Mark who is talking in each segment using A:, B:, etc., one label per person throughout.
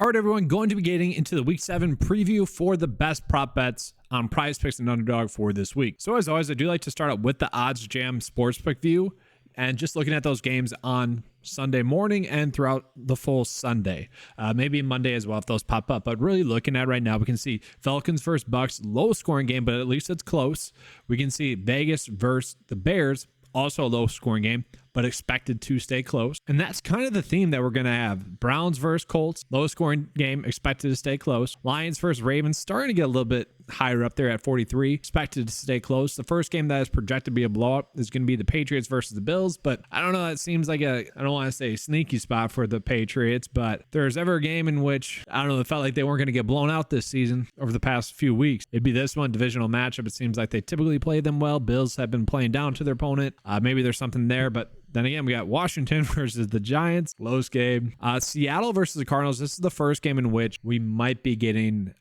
A: All right, everyone, going to be getting into the Week 7 preview for the best prop bets on PrizePicks and Underdog for this week. So as always, I do like to start out with the ODDSJAM sportsbook view and just looking at those games on Sunday morning and throughout the full Sunday. Maybe Monday as well if those pop up. But really looking at right now, we can see Falcons versus Bucks, low scoring game, but at least it's close. We can see Vegas versus the Bears, also a low scoring game, but expected to stay close. And that's kind of the theme that we're going to have. Browns versus Colts, low scoring game, expected to stay close. Lions versus Ravens, starting to get a little bit higher up there at 43, expected to stay close. The first game that is projected to be a blowout is going to be the Patriots versus the Bills, but I don't know, it seems like I don't want to say sneaky spot for the Patriots, but if there's ever a game in which, I don't know, it felt like they weren't going to get blown out this season over the past few weeks, it'd be this one, divisional matchup. It seems like they typically play them well. Bills have been playing down to their opponent. Maybe there's something there, but then again, we got Washington versus the Giants, close game. Seattle versus the Cardinals. This is the first game in which we might be getting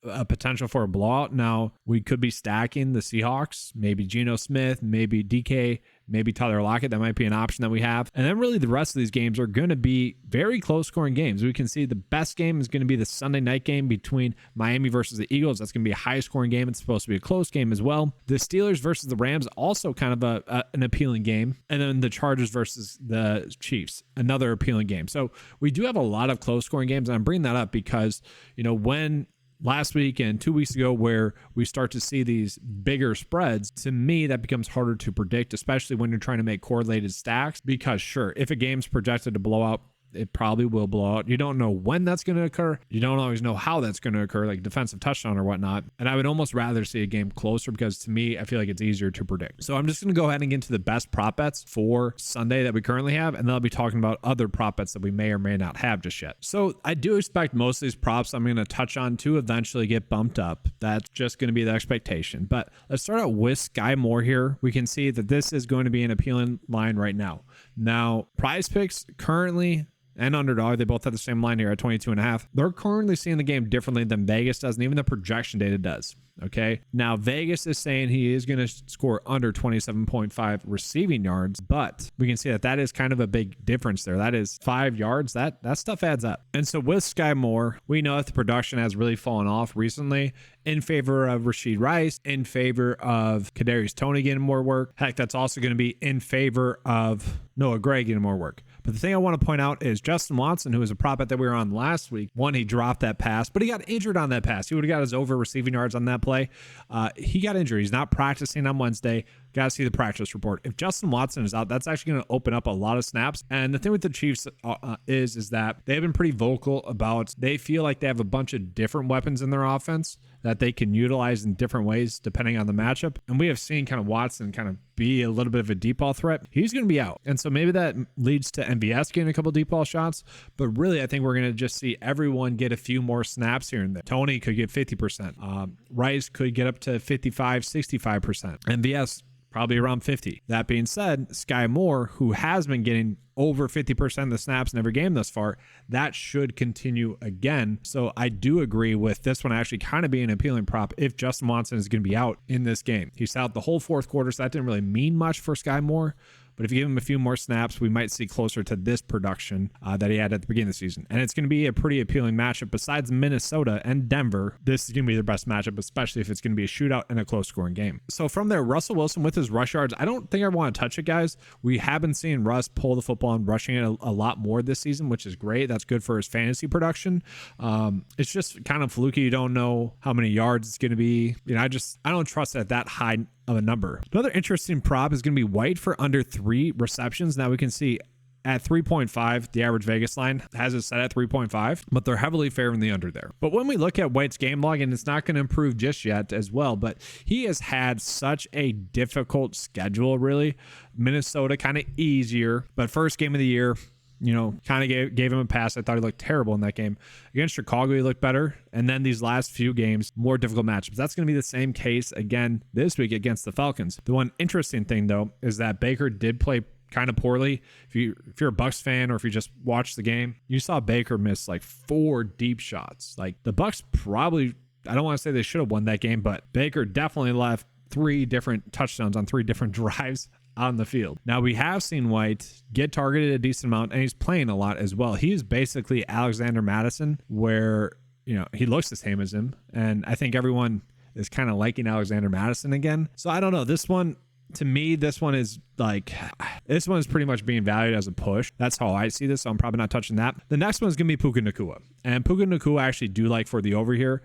A: a potential for a blowout. Now, we could be stacking the Seahawks, maybe Geno Smith, maybe DK, maybe Tyler Lockett. That might be an option that we have. And then really the rest of these games are going to be very close scoring games. We can see the best game is going to be the Sunday night game between Miami versus the Eagles. That's going to be a high scoring game. It's supposed to be a close game as well. The Steelers versus the Rams, also kind of an appealing game. And then the Chargers versus the Chiefs, another appealing game. So we do have a lot of close scoring games. And I'm bringing that up because, when last week and 2 weeks ago where we start to see these bigger spreads, to me, that becomes harder to predict, especially when you're trying to make correlated stacks, because sure, if a game's projected to blow out, it probably will blow out. You don't know when that's going to occur. You don't always know how that's going to occur, like defensive touchdown or whatnot. And I would almost rather see a game closer because to me, I feel like it's easier to predict. So I'm just going to go ahead and get into the best prop bets for Sunday that we currently have. And then I'll be talking about other prop bets that we may or may not have just yet. So I do expect most of these props I'm going to touch on to eventually get bumped up. That's just going to be the expectation. But let's start out with Skyy Moore here. We can see that this is going to be an appealing line right now. Now, PrizePicks currently and Underdog, they both have the same line here at 22.5. They're currently seeing the game differently than Vegas does, and even the projection data does. Okay. Now, Vegas is saying he is going to score under 27.5 receiving yards, but we can see that is kind of a big difference there. That is 5 yards. That stuff adds up. And so with Skyy Moore, we know that the production has really fallen off recently in favor of Rashid Rice, in favor of Kadarius Toney getting more work. Heck, that's also going to be in favor of Noah Gray getting more work. But the thing I want to point out is Justin Watson, who was a prop bet that we were on last week. One, he dropped that pass, but he got injured on that pass. He would have got his over receiving yards on that play. He got injured. He's not practicing on Wednesday. Got to see the practice report. If Justin Watson is out, that's actually going to open up a lot of snaps. And the thing with the Chiefs is that they've been pretty vocal about they feel like they have a bunch of different weapons in their offense that they can utilize in different ways depending on the matchup. And we have seen kind of Watson kind of be a little bit of a deep ball threat. He's going to be out. And so maybe that leads to MVS getting a couple deep ball shots. But really, I think we're going to just see everyone get a few more snaps here and there. Toney could get 50%. Rice could get up to 55, 65%. MVS probably around 50. That being said, Skyy Moore, who has been getting over 50% of the snaps in every game thus far, that should continue again. So I do agree with this one actually kind of being an appealing prop if Justin Watson is going to be out in this game. He's out the whole fourth quarter, so that didn't really mean much for Skyy Moore. But if you give him a few more snaps, we might see closer to this production that he had at the beginning of the season. And it's going to be a pretty appealing matchup. Besides Minnesota and Denver, this is going to be their best matchup, especially if it's going to be a shootout and a close scoring game. So from there, Russell Wilson with his rush yards, I don't think I want to touch it, guys. We have been seeing Russ pull the football and rushing it a lot more this season, which is great. That's good for his fantasy production. It's just kind of fluky. You don't know how many yards it's going to be. I don't trust it at that high of a number. Another interesting prop is going to be White for under 3 receptions. Now we can see at 3.5, the average Vegas line has it set at 3.5, but they're heavily favoring the under there. But when we look at White's game log, and it's not going to improve just yet as well, but he has had such a difficult schedule, really. Minnesota kind of easier, but first game of the year, kind of gave him a pass. I thought he looked terrible in that game. Against Chicago, he looked better. And then these last few games, more difficult matchups. That's going to be the same case again this week against the Falcons. The one interesting thing, though, is that Baker did play kind of poorly. If you're a Bucs fan or if you just watched the game, you saw Baker miss like 4 deep shots. Like the Bucs probably, I don't want to say they should have won that game, but Baker definitely left 3 different touchdowns on 3 different drives on the field. Now, we have seen White get targeted a decent amount, and he's playing a lot as well. He is basically Alexander Mattison, where, you know, he looks the same as him, and I think everyone is kind of liking Alexander Mattison again. So I don't know. This one, to me, this one is pretty much being valued as a push. That's how I see this, so I'm probably not touching that. The next one is going to be Puka Nacua. And Puka Nacua I actually do like for the over here.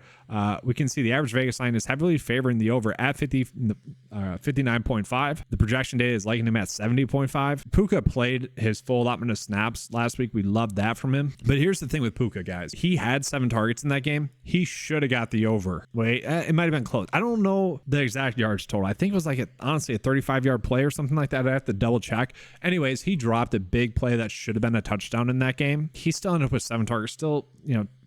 A: We can see the average Vegas line is heavily favoring the over at 59.5. The projection data is liking him at 70.5. Puka played his full allotment of snaps last week. We loved that from him. But here's the thing with Puka, guys. He had 7 targets in that game. He should have got the over. Wait, it might have been close. I don't know the exact yards total. I think it was like, honestly, a 35-yard play or something like that. I have to double check. Anyways, he dropped a big play that should have been a touchdown in that game. He still ended up with 7 targets, still,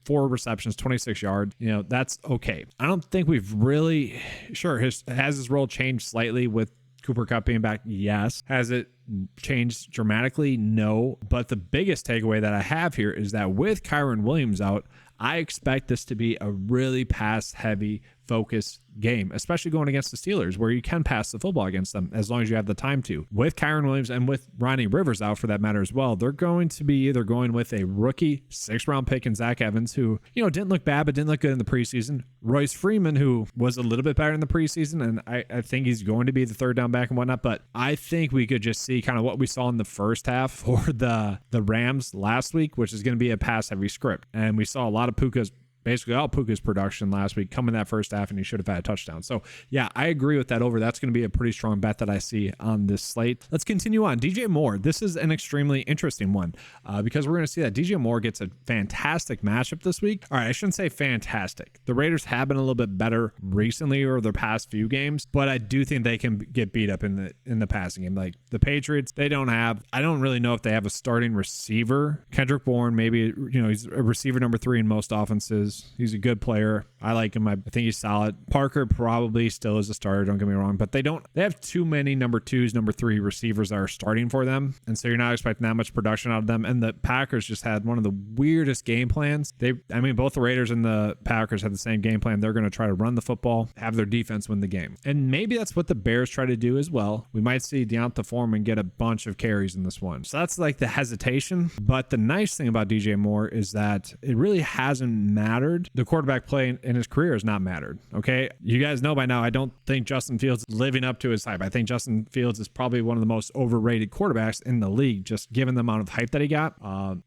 A: 4 receptions, 26 yards. That's okay. I don't think we've really, has his role changed slightly with Cooper Kupp being back? Yes. Has it changed dramatically? No. But the biggest takeaway that I have here is that with Kyren Williams out, I expect this to be a really pass-heavy focus game, especially going against the Steelers, where you can pass the football against them as long as you have the time to. With Kyren Williams and with Ronnie Rivers out for that matter as well, they're going to be either going with a rookie 6th-round pick in Zach Evans, who, didn't look bad, but didn't look good in the preseason. Royce Freeman, who was a little bit better in the preseason, and I think he's going to be the 3rd down back and whatnot, but I think we could just see kind of what we saw in the first half for the Rams last week, which is going to be a pass-heavy script. And we saw a lot of basically all Puka's production last week come in that first half, and he should have had a touchdown. So yeah, I agree with that over. That's going to be a pretty strong bet that I see on this slate. Let's continue on. DJ Moore. This is an extremely interesting one because we're going to see that DJ Moore gets a fantastic matchup this week. All right, I shouldn't say fantastic. The Raiders have been a little bit better recently or their past few games, but I do think they can get beat up in the passing game. Like the Patriots, I don't really know if they have a starting receiver. Kendrick Bourne, maybe, he's a receiver number 3 in most offenses. He's a good player. I like him. I think he's solid. Parker probably still is a starter, don't get me wrong, but they have too many number 2s, number 3 receivers that are starting for them, and so you're not expecting that much production out of them. And the Packers just had one of the weirdest game plans. Both the Raiders and the Packers had the same game plan. They're going to try to run the football, have their defense win the game. And maybe that's what the Bears try to do as well. We might see Deonta Foreman get a bunch of carries in this one. So that's like the hesitation. But the nice thing about DJ Moore is that it really hasn't mattered. The quarterback play in his career has not mattered. Okay. You guys know by now, I don't think Justin Fields is living up to his hype. I think Justin Fields is probably one of the most overrated quarterbacks in the league, just given the amount of hype that he got.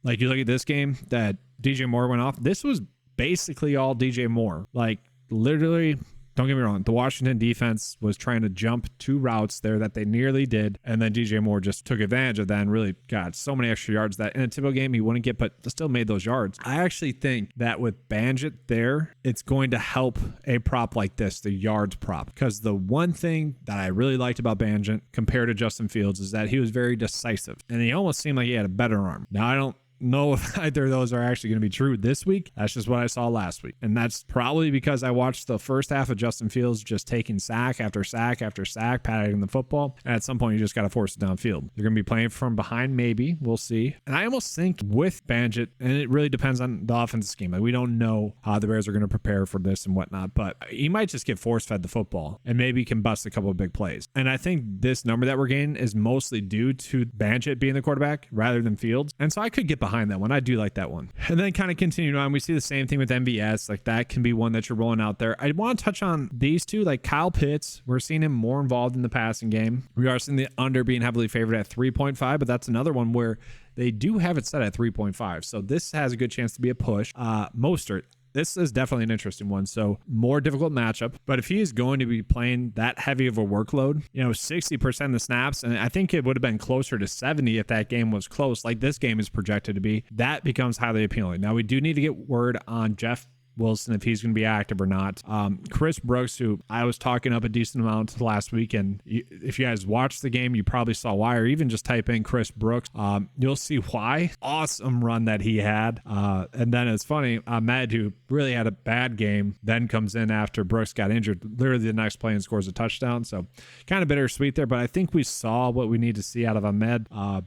A: Like you look at this game that DJ Moore went off. This was basically all DJ Moore. Like literally, don't get me wrong, the Washington defense was trying to jump 2 routes there that they nearly did, and then DJ Moore just took advantage of that and really got so many extra yards that in a typical game he wouldn't get, but still made those yards. I actually think that with Banjit there, it's going to help a prop like this, the yards prop, because the one thing that I really liked about Banjit compared to Justin Fields is that he was very decisive, and he almost seemed like he had a better arm. Now, I don't know if either of those are actually going to be true this week. That's just what I saw last week. And that's probably because I watched the first half of Justin Fields just taking sack after sack after sack, patting the football. And at some point, you just got to force it downfield. They're going to be playing from behind, maybe. We'll see. And I almost think with Banjit, and it really depends on the offensive scheme. Like, we don't know how the Bears are going to prepare for this and whatnot, but he might just get force-fed the football and maybe can bust a couple of big plays. And I think this number that we're getting is mostly due to Banjit being the quarterback rather than Fields. And so I could get behind that one. I do like that one. And then kind of continuing on, we see the same thing with MVS. Like that can be one that you're rolling out there. I want to touch on these two, like Kyle Pitts. We're seeing him more involved in the passing game. We are seeing the under being heavily favored at 3.5, but that's another one where they do have it set at 3.5. So this has a good chance to be a push. Mostert. This is definitely an interesting one. So more difficult matchup, but if he is going to be playing that heavy of a workload, 60% of the snaps, and I think it would have been closer to 70 if that game was close, like this game is projected to be, that becomes highly appealing. Now we do need to get word on Jeff Wilson if he's going to be active or not. Chris Brooks, who I was talking up a decent amount last week, and if you guys watched the game, you probably saw why, or even just type in Chris Brooks, you'll see why. Awesome run that he had. And then it's funny, Ahmed, who really had a bad game, then comes in after Brooks got injured, literally the next play and scores a touchdown. So kind of bittersweet there, but I think we saw what we need to see out of Ahmed.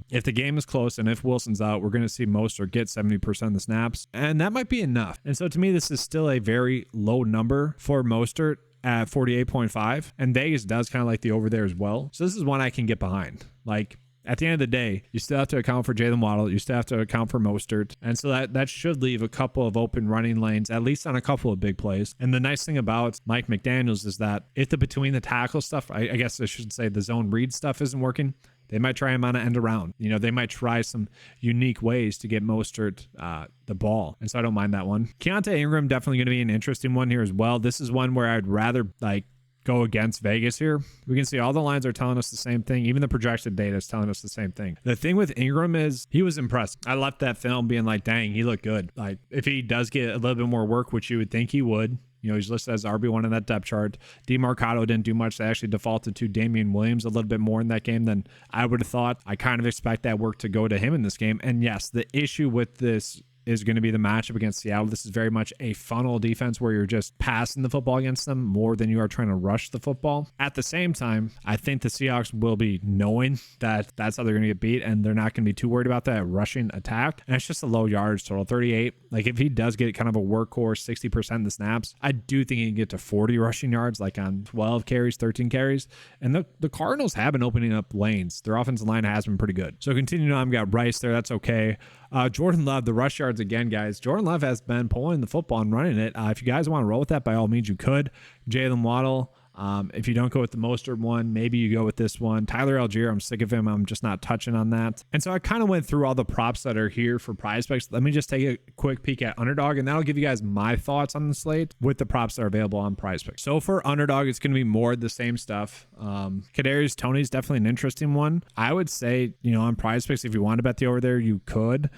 A: If the game is close and if Wilson's out, we're going to see Mostert get 70% of the snaps, and that might be enough. And so to me, this is still a very low number for Mostert. at 48.5, and Vegas does kind of like the over there as well. So this is one I can get behind. Like, at the end of the day, you still have to account for Jalen Waddle. You still have to account for Mostert. And so that should leave a couple of open running lanes, at least on a couple of big plays. And the nice thing about Mike McDaniels is that if the between the tackle stuff, I guess I should say the zone read stuff isn't working, they might try him on an end around. You know, they might try some unique ways to get Mostert the ball. And so I don't mind that one. Keontae Ingram definitely going to be an interesting one here as well. This is one where I'd rather go against Vegas here. We can see all the lines are telling us the same thing. Even the projected data is telling us the same thing. The thing with Ingram is he was impressed. I left that film being like, dang, he looked good. Like, if he does get a little bit more work, which you would think he would, you know, he's listed as RB1 in that depth chart. DeMarcado didn't do much. They actually defaulted to Damian Williams a little bit more in that game than I would have thought. I kind of expect that work to go to him in this game. And yes, the issue with this is going to be the matchup against Seattle. This is very much a funnel defense where you're just passing the football against them more than you are trying to rush the football. At the same time, I think the Seahawks will be knowing that that's how they're going to get beat, and they're not going to be too worried about that rushing attack. And it's just a low yards total, 38. Like, if he does get kind of a workhorse, 60% of the snaps, I do think he can get to 40 rushing yards, like on 12 carries, 13 carries. And the Cardinals have been opening up lanes. Their offensive line has been pretty good. So continuing on, we got Bryce there. That's okay. Jordan Love, the rush yards again, guys. Jordan Love has been pulling the football and running it. If you guys want to roll with that, by all means, you could. Jalen Waddle, if you don't go with the Mostert one, maybe you go with this one. Tyler Algier, I'm sick of him. I'm just not touching on that. And so I kind of went through all the props that are here for PrizePicks. Let me just take a quick peek at Underdog, and that'll give you guys my thoughts on the slate with the props that are available on PrizePicks. So for Underdog, it's going to be more of the same stuff. Kadarius Toney's definitely an interesting one. I would say, you know, on PrizePicks, if you want to bet the over there, you could.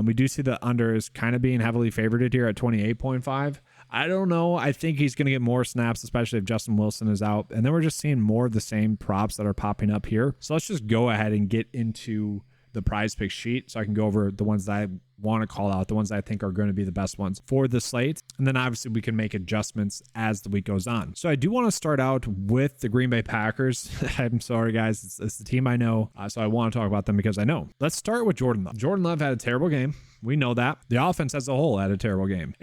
A: We do see the under is kind of being heavily favored here at 28.5. I don't know. I think he's going to get more snaps, especially if Justin Wilson is out. And then we're just seeing more of the same props that are popping up here. So let's just go ahead and get into the PrizePicks sheet so I can go over the ones that I want to call out, the ones that I think are going to be the best ones for the slate. And then obviously we can make adjustments as the week goes on. So I do want to start out with the Green Bay Packers. I'm sorry, guys. It's the team I know. So I want to talk about them because I know. Let's start with Jordan Love. Jordan Love had a terrible game. We know that. The offense as a whole had a terrible game.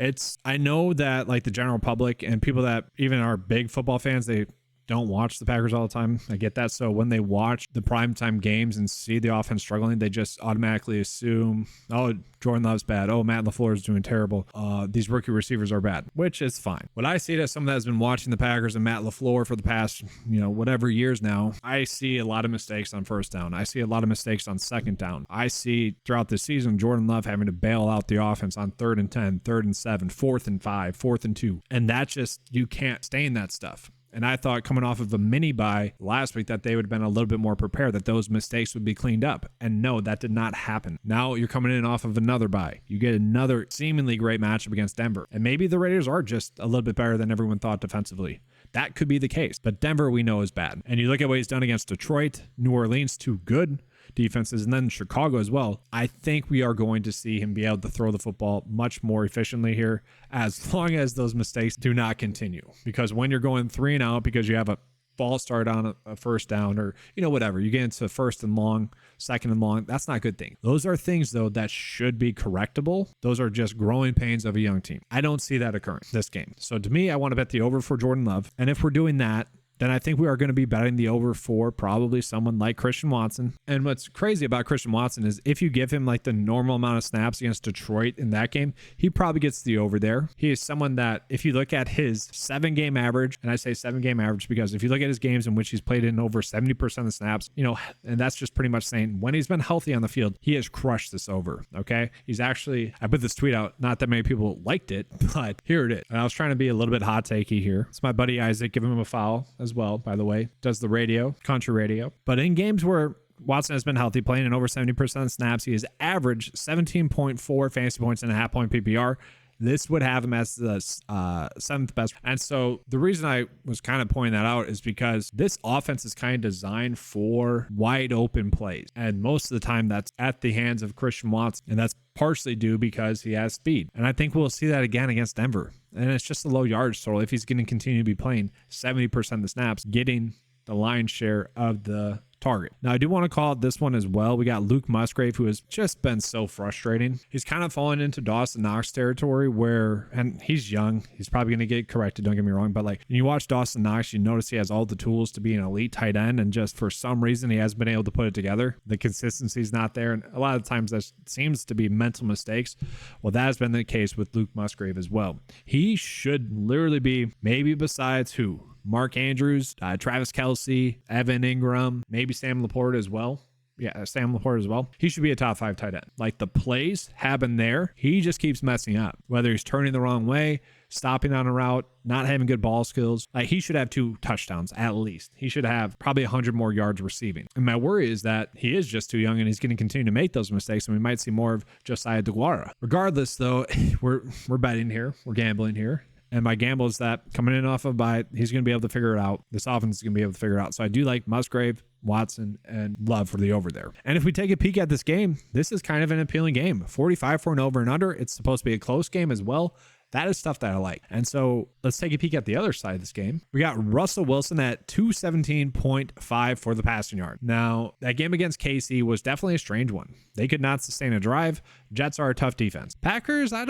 A: I know that like the general public and people that even are big football fans, they don't watch the Packers all the time. I get that. So when they watch the primetime games and see the offense struggling, they just automatically assume, oh, Jordan Love's bad. Oh, Matt LaFleur is doing terrible. These rookie receivers are bad, which is fine. What I see it as someone that has been watching the Packers and Matt LaFleur for the past, whatever years now, I see a lot of mistakes on first down. I see a lot of mistakes on second down. I see throughout the season, Jordan Love having to bail out the offense on 3rd and 10, 3rd and 7, 4th and 5, 4th and 2. And that just, you can't sustain that stuff. And I thought coming off of a mini bye last week that they would have been a little bit more prepared, that those mistakes would be cleaned up. And no, that did not happen. Now you're coming in off of another bye. You get another seemingly great matchup against Denver. And maybe the Raiders are just a little bit better than everyone thought defensively. That could be the case. But Denver we know is bad. And you look at what he's done against Detroit, New Orleans, 2 good defenses, and then Chicago as well. I think we are going to see him be able to throw the football much more efficiently here as long as those mistakes do not continue. Because when you're going 3 and out because you have a false start on a first down or, whatever, you get into 1st and long, 2nd and long, that's not a good thing. Those are things, though, that should be correctable. Those are just growing pains of a young team. I don't see that occurring this game. So to me, I want to bet the over for Jordan Love. And if we're doing that, then I think we are going to be betting the over for probably someone like Christian Watson. And what's crazy about Christian Watson is if you give him like the normal amount of snaps against Detroit in that game, he probably gets the over there. He is someone that if you look at his 7-game average, and I say 7-game average because if you look at his games in which he's played in over 70% of the snaps, and that's just pretty much saying when he's been healthy on the field, he has crushed this over. Okay. He's actually, I put this tweet out, not that many people liked it, but here it is. And I was trying to be a little bit hot takey here. It's my buddy Isaac giving him a foul as well, by the way, does the radio, country radio. But in games where Watson has been healthy, playing in over 70% of snaps, he has averaged 17.4 fantasy points and a half-point PPR. This would have him as the 7th best. And so the reason I was kind of pointing that out is because this offense is kind of designed for wide open plays. And most of the time that's at the hands of Christian Watson. And that's partially due because he has speed. And I think we'll see that again against Denver. And it's just a low yardage total if he's going to continue to be playing 70% of the snaps, getting the lion's share of the target. Now, I do want to call out this one as well. We got Luke Musgrave, who has just been so frustrating. He's kind of fallen into Dawson Knox territory where, and he's young, he's probably going to get corrected, don't get me wrong, but like when you watch Dawson Knox, you notice he has all the tools to be an elite tight end, and just for some reason, he hasn't been able to put it together. The consistency's not there, and a lot of times that seems to be mental mistakes. Well, that has been the case with Luke Musgrave as well. He should literally be, maybe besides who? Mark Andrews, Travis Kelce, Evan Ingram, maybe Sam Laporta as well. Yeah, Sam Laporta as well. He should be a top 5 tight end. Like, the plays have been there. He just keeps messing up. Whether he's turning the wrong way, stopping on a route, not having good ball skills. Like, he should have 2 touchdowns at least. He should have probably 100 more yards receiving. And my worry is that he is just too young and he's going to continue to make those mistakes, and we might see more of Josiah DeGuara. Regardless, though, we're betting here. We're gambling here. And my gamble is that coming in off of bye, he's going to be able to figure it out. This offense is going to be able to figure it out. So I do like Musgrave, Watson, and Love for the over there. And if we take a peek at this game, this is kind of an appealing game. 45 for an over and under. It's supposed to be a close game as well. That is stuff that I like. And so let's take a peek at the other side of this game. We got Russell Wilson at 217.5 for the passing yard. Now, that game against KC was definitely a strange one. They could not sustain a drive. Jets are a tough defense. Packers, I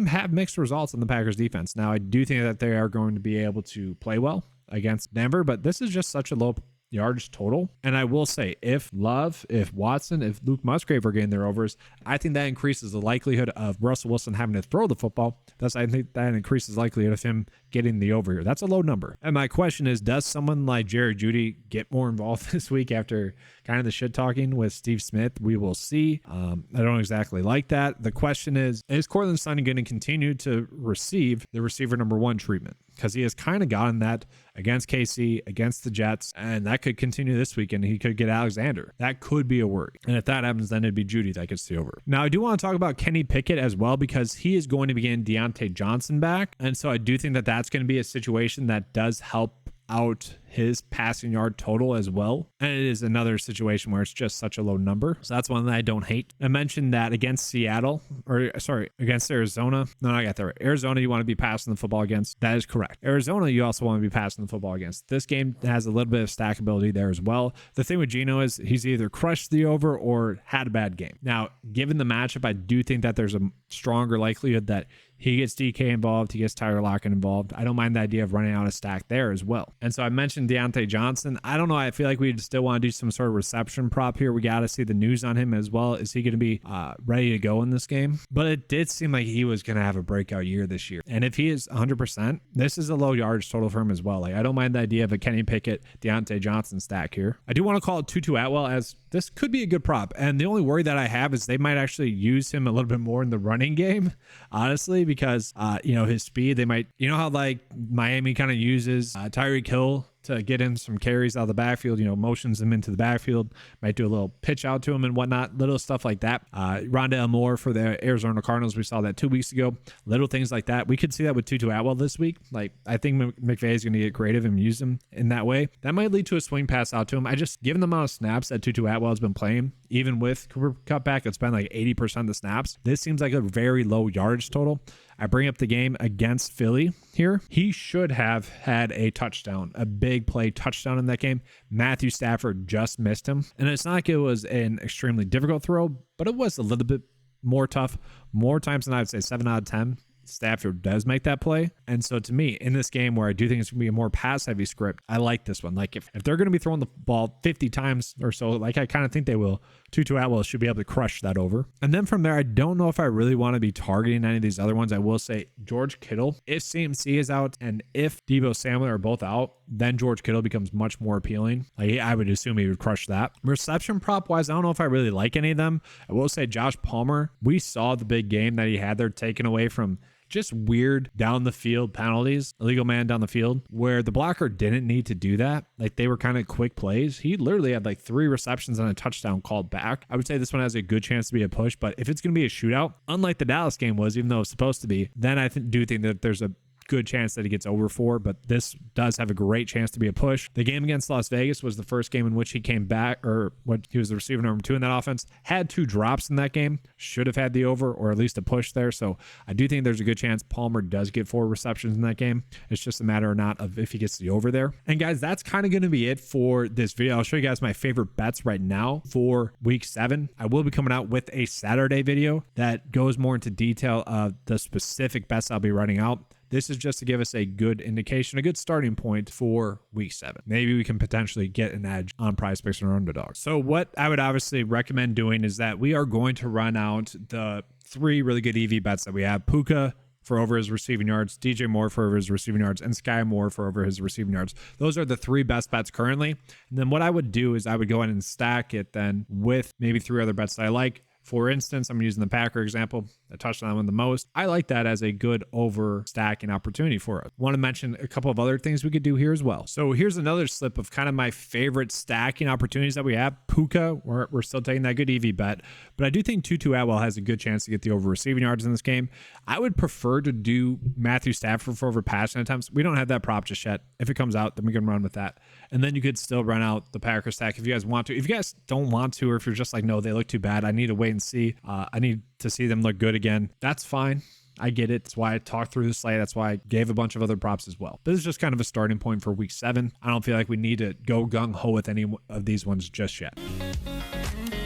A: have mixed results on the Packers defense. Now, I do think that they are going to be able to play well against Denver, but this is just such a low yards total. And I will say, if Love, if Watson, if Luke Musgrave are getting their overs, I think that increases the likelihood of Russell Wilson having to throw the football. Thus, I think that increases the likelihood of him getting the over here. That's a low number. And my question is, does someone like Jerry Jeudy get more involved this week after kind of the shit talking with Steve Smith? We will see. I don't exactly like that. The question is Courtland Sutton going to continue to receive the receiver number 1 treatment? Because he has kind of gotten that against KC, against the Jets, and that could continue this weekend. He could get Alexander. That could be a worry. And if that happens, then it'd be Jeudy that gets the over. Now, I do want to talk about Kenny Pickett as well, because he is going to be getting Deontay Johnson back. And so I do think that that's going to be a situation that does help out his passing yard total as well. And it is another situation where it's just such a low number. So that's one that I don't hate. I mentioned that against against Arizona. No, I got that right. Arizona, you want to be passing the football against. That is correct. Arizona, you also want to be passing the football against. This game has a little bit of stackability there as well. The thing with Geno is he's either crushed the over or had a bad game. Now, given the matchup, I do think that there's a stronger likelihood that he gets DK involved. He gets Tyler Lockett involved. I don't mind the idea of running out a stack there as well. And so I mentioned Deontay Johnson. I don't know. I feel like we still want to do some sort of reception prop here. We got to see the news on him as well. Is he going to be ready to go in this game? But it did seem like he was going to have a breakout year this year. And if he is 100%, this is a low yardage total for him as well. Like, I don't mind the idea of a Kenny Pickett, Deontay Johnson stack here. I do want to call it Tutu Atwell, as this could be a good prop. And the only worry that I have is they might actually use him a little bit more in the running game, honestly, because, his speed, they might, how like Miami kind of uses Tyreek Hill to get in some carries out of the backfield, motions them into the backfield, might do a little pitch out to him and whatnot, little stuff like that. Rondale Moore for the Arizona Cardinals, we saw that 2 weeks ago. Little things like that. We could see that with Tutu Atwell this week. Like, I think McVay is going to get creative and use him in that way. That might lead to a swing pass out to him. Given the amount of snaps that Tutu Atwell has been playing, even with Cooper Cutback, it's been like 80% of the snaps. This seems like a very low yardage total. I bring up the game against Philly here. He should have had a touchdown, a big play touchdown in that game. Matthew Stafford just missed him. And it's not like it was an extremely difficult throw, but it was a little bit more tough. More times than I would say 7 out of 10. Stafford does make that play. And so to me, in this game where I do think it's going to be a more pass-heavy script, I like this one. Like, if they're going to be throwing the ball 50 times or so, like I kind of think they will, Tutu Atwell should be able to crush that over. And then from there, I don't know if I really want to be targeting any of these other ones. I will say George Kittle, if CMC is out and if Deebo Samuel are both out, then George Kittle becomes much more appealing. Like, I would assume he would crush that. Reception prop-wise, I don't know if I really like any of them. I will say Josh Palmer, we saw the big game that he had there taken away from just weird down the field penalties, illegal man down the field, where the blocker didn't need to do that. Like, they were kind of quick plays. He literally had like 3 receptions and a touchdown called back. I would say this one has a good chance to be a push, but if it's going to be a shootout, unlike the Dallas game was, even though it's supposed to be, then I do think that there's a good chance that he gets over 4, but this does have a great chance to be a push. The game against Las Vegas was the first game in which he came back, or what he was the receiver number 2 in that offense, had 2 drops in that game, should have had the over or at least a push there. So I do think there's a good chance Palmer does get 4 receptions in that game. It's just a matter or not of if he gets the over there. And guys, that's kind of going to be it for this video. I'll show you guys my favorite bets right now for week 7. I will be coming out with a Saturday video that goes more into detail of the specific bets I'll be running out. This is just to give us a good indication, a good starting point for week 7. Maybe we can potentially get an edge on PrizePicks and Underdog. So what I would obviously recommend doing is that we are going to run out the 3 really good EV bets that we have. Puka for over his receiving yards, DJ Moore for over his receiving yards, and Skyy Moore for over his receiving yards. Those are the 3 best bets currently. And then what I would do is I would go ahead and stack it then with maybe 3 other bets that I like. For instance, I'm using the Packer example. I touched on that one the most. I like that as a good over stacking opportunity for us. Want to mention a couple of other things we could do here as well. So here's another slip of kind of my favorite stacking opportunities that we have. Puka, we're still taking that good EV bet, but I do think Tutu Atwell has a good chance to get the over receiving yards in this game. I would prefer to do Matthew Stafford for over passing attempts. We don't have that prop just yet. If it comes out, then we can run with that. And then you could still run out the Packer stack if you guys want to. If you guys don't want to, or if you're just like, no, they look too bad, I need to wait and see. I need to see them look good again. That's fine. I get it. That's why I talked through the slate. That's why I gave a bunch of other props as well. This is just kind of a starting point for week 7. I don't feel like we need to go gung-ho with any of these ones just yet.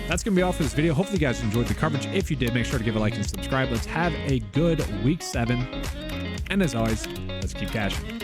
A: That's going to be all for this video. Hopefully you guys enjoyed the coverage. If you did, make sure to give a like and subscribe. Let's have a good week 7. And as always, let's keep cashing.